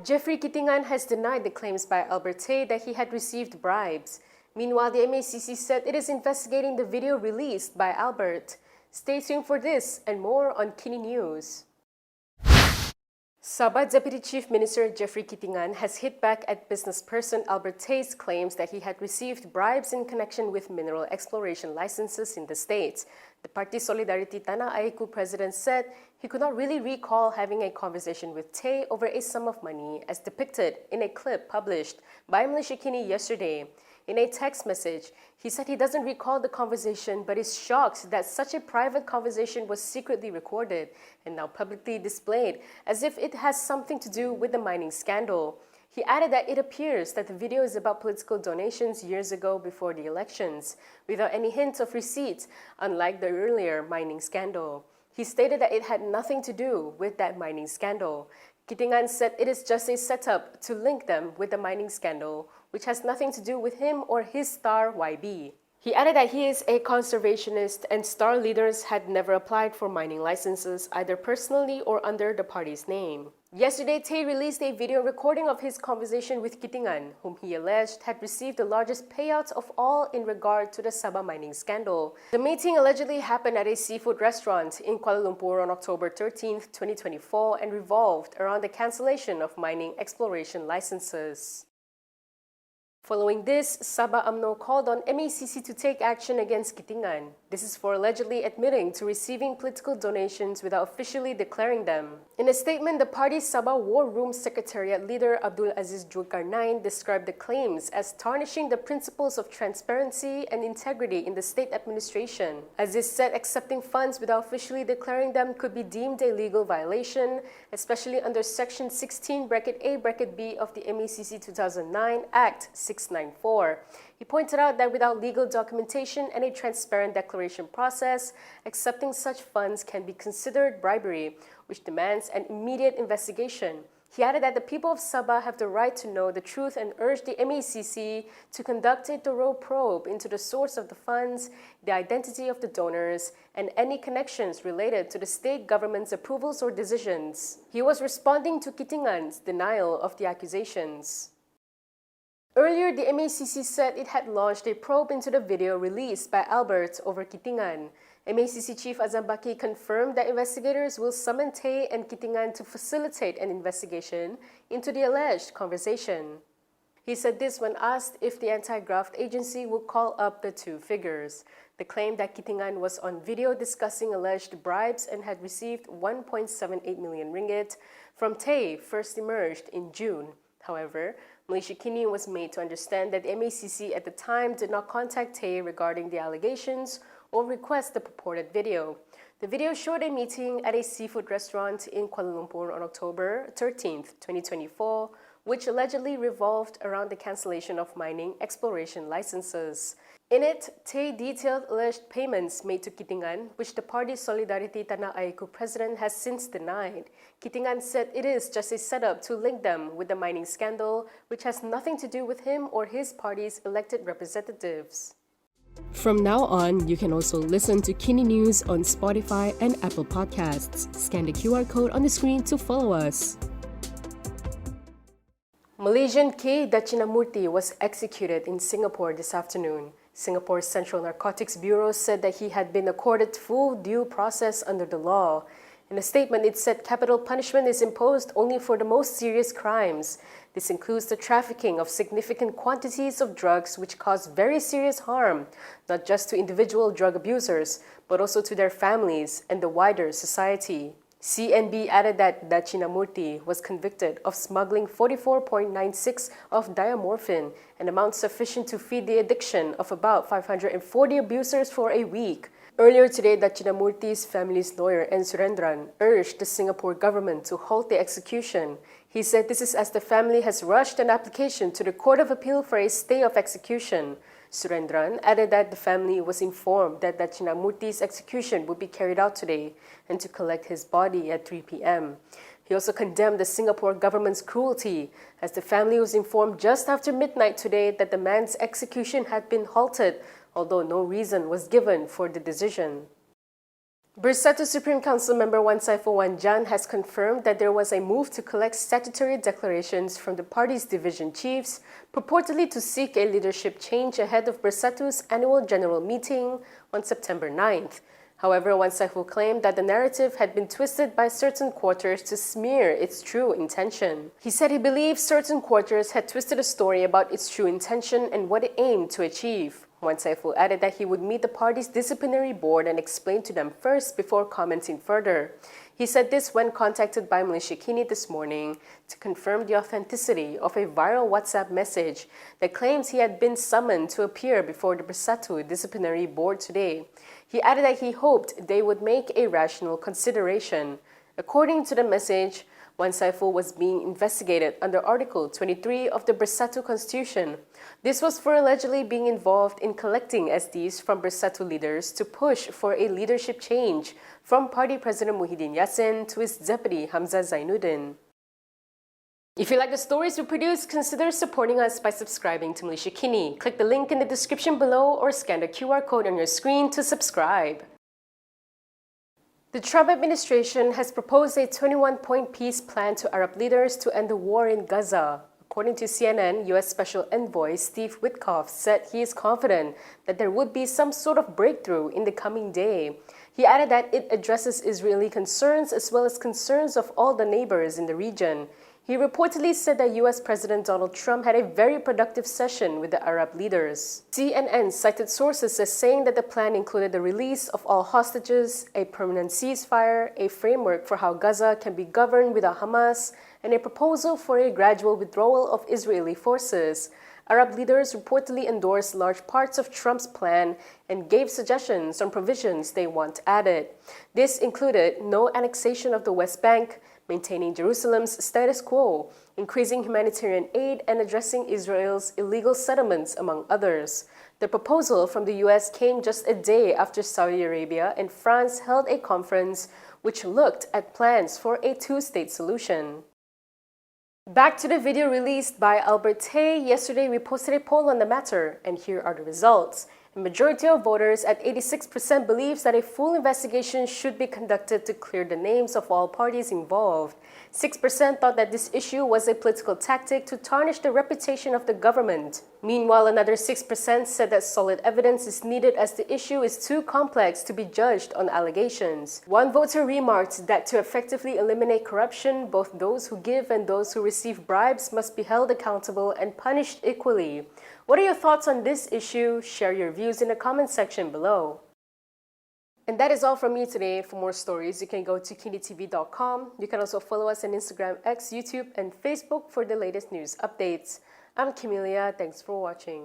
Jeffrey Kitingan has denied the claims by Albert Tei that he had received bribes. Meanwhile, the MACC said it is investigating the video released by Albert. Stay tuned for this and more on KiniNews. Sabah Deputy Chief Minister Jeffrey Kitingan has hit back at businessperson Albert Tei's claims that he had received bribes in connection with mineral exploration licenses in the States. The Parti Solidariti Tanah Airku president said he could not really recall having a conversation with Tei over a sum of money as depicted in a clip published by Malaysiakini yesterday. In a text message, he said he doesn't recall the conversation but is shocked that such a private conversation was secretly recorded and now publicly displayed as if it has something to do with the mining scandal. He added that it appears that the video is about political donations years ago before the elections, without any hint of receipts, unlike the earlier mining scandal. He stated that it had nothing to do with that mining scandal. Kitingan said it is just a setup to link them with the mining scandal, which has nothing to do with him or his star YB. He added that he is a conservationist and star leaders had never applied for mining licenses either personally or under the party's name. Yesterday, Tei released a video recording of his conversation with Kitingan, whom he alleged had received the largest payouts of all in regard to the Sabah mining scandal. The meeting allegedly happened at a seafood restaurant in Kuala Lumpur on October 13, 2024 and revolved around the cancellation of mining exploration licenses. Following this, Sabah UMNO called on MACC to take action against Kitingan. This is for allegedly admitting to receiving political donations without officially declaring them. In a statement, the party's Sabah War Room Secretariat leader Abdul Aziz Julkarnain described the claims as tarnishing the principles of transparency and integrity in the state administration. Aziz said accepting funds without officially declaring them could be deemed a legal violation, especially under Section 16(a)(b) of the MACC 2009 Act 694. He pointed out that without legal documentation and a transparent declaration process, accepting such funds can be considered bribery, which demands an immediate investigation. He added that the people of Sabah have the right to know the truth and urged the MACC to conduct a thorough probe into the source of the funds, the identity of the donors, and any connections related to the state government's approvals or decisions. He was responding to Kitingan's denial of the accusations. Earlier, the MACC said it had launched a probe into the video released by Albert over Kitingan. MACC Chief Azam Baki confirmed that investigators will summon Tei and Kitingan to facilitate an investigation into the alleged conversation. He said this when asked if the anti-graft agency would call up the two figures. The claim that Kitingan was on video discussing alleged bribes and had received 1.78 million ringgit from Tei first emerged in June. However, Malaysiakini was made to understand that the MACC at the time did not contact Tei regarding the allegations or request the purported video. The video showed a meeting at a seafood restaurant in Kuala Lumpur on October 13, 2024, which allegedly revolved around the cancellation of mining exploration licenses. In it, Tei detailed alleged payments made to Kitingan, which the Parti Solidariti Tanah Airku president has since denied. Kitingan said it is just a setup to link them with the mining scandal, which has nothing to do with him or his party's elected representatives. From now on, you can also listen to KiniNews on Spotify and Apple Podcasts. Scan the QR code on the screen to follow us. Malaysian K. Dacinamurti was executed in Singapore this afternoon. Singapore's Central Narcotics Bureau said that he had been accorded full due process under the law. In a statement, it said capital punishment is imposed only for the most serious crimes. This includes the trafficking of significant quantities of drugs which cause very serious harm, not just to individual drug abusers, but also to their families and the wider society. CNB added that Dacinamurti was convicted of smuggling 44.96 of diamorphine, an amount sufficient to feed the addiction of about 540 abusers for a week. Earlier today, Dacinamurti's family's lawyer N. Surendran urged the Singapore government to halt the execution. He said this is as the family has rushed an application to the Court of Appeal for a stay of execution. Surendran added that the family was informed that Dacinamurti's execution would be carried out today and to collect his body at 3 p.m. He also condemned the Singapore government's cruelty, as the family was informed just after midnight today that the man's execution had been halted, although no reason was given for the decision. Bersatu Supreme Council member Wan Saiful Wan Jan has confirmed that there was a move to collect statutory declarations from the party's division chiefs, purportedly to seek a leadership change ahead of Bersatu's annual general meeting on September 9th. However, Wan Saiful claimed that the narrative had been twisted by certain quarters to smear its true intention. He said he believed certain quarters had twisted a story about its true intention and what it aimed to achieve. Wan Saiful added that he would meet the party's disciplinary board and explain to them first before commenting further. He said this when contacted by Malaysiakini this morning to confirm the authenticity of a viral WhatsApp message that claims he had been summoned to appear before the Bersatu disciplinary board today. He added that he hoped they would make a rational consideration. According to the message, Wan Saiful was being investigated under Article 23 of the Bersatu Constitution. This was for allegedly being involved in collecting SDs from Bersatu leaders to push for a leadership change from Party President Muhyiddin Yassin to his deputy Hamzah Zainuddin. If you like the stories we produce, consider supporting us by subscribing to Malaysiakini. Click the link in the description below or scan the QR code on your screen to subscribe. The Trump administration has proposed a 21-point peace plan to Arab leaders to end the war in Gaza. According to CNN, U.S. Special Envoy Steve Witkoff said he is confident that there would be some sort of breakthrough in the coming day. He added that it addresses Israeli concerns as well as concerns of all the neighbors in the region. He reportedly said that U.S. President Donald Trump had a very productive session with the Arab leaders. CNN cited sources as saying that the plan included the release of all hostages, a permanent ceasefire, a framework for how Gaza can be governed without Hamas, and a proposal for a gradual withdrawal of Israeli forces. Arab leaders reportedly endorsed large parts of Trump's plan and gave suggestions on provisions they want added. This included no annexation of the West Bank, maintaining Jerusalem's status quo, increasing humanitarian aid, and addressing Israel's illegal settlements, among others. The proposal from the U.S. came just a day after Saudi Arabia and France held a conference which looked at plans for a two-state solution. Back to the video released by Albert Tei. Yesterday, we posted a poll on the matter, and here are the results. A majority of voters at 86% believes that a full investigation should be conducted to clear the names of all parties involved. 6% thought that this issue was a political tactic to tarnish the reputation of the government. Meanwhile, another 6% said that solid evidence is needed as the issue is too complex to be judged on allegations. One voter remarked that to effectively eliminate corruption, both those who give and those who receive bribes must be held accountable and punished equally. What are your thoughts on this issue? Share your views in the comment section below. And that is all from me today. For more stories, you can go to Kinitv.com. You can also follow us on Instagram, X, YouTube, and Facebook for the latest news updates. I'm Camelia. Thanks for watching.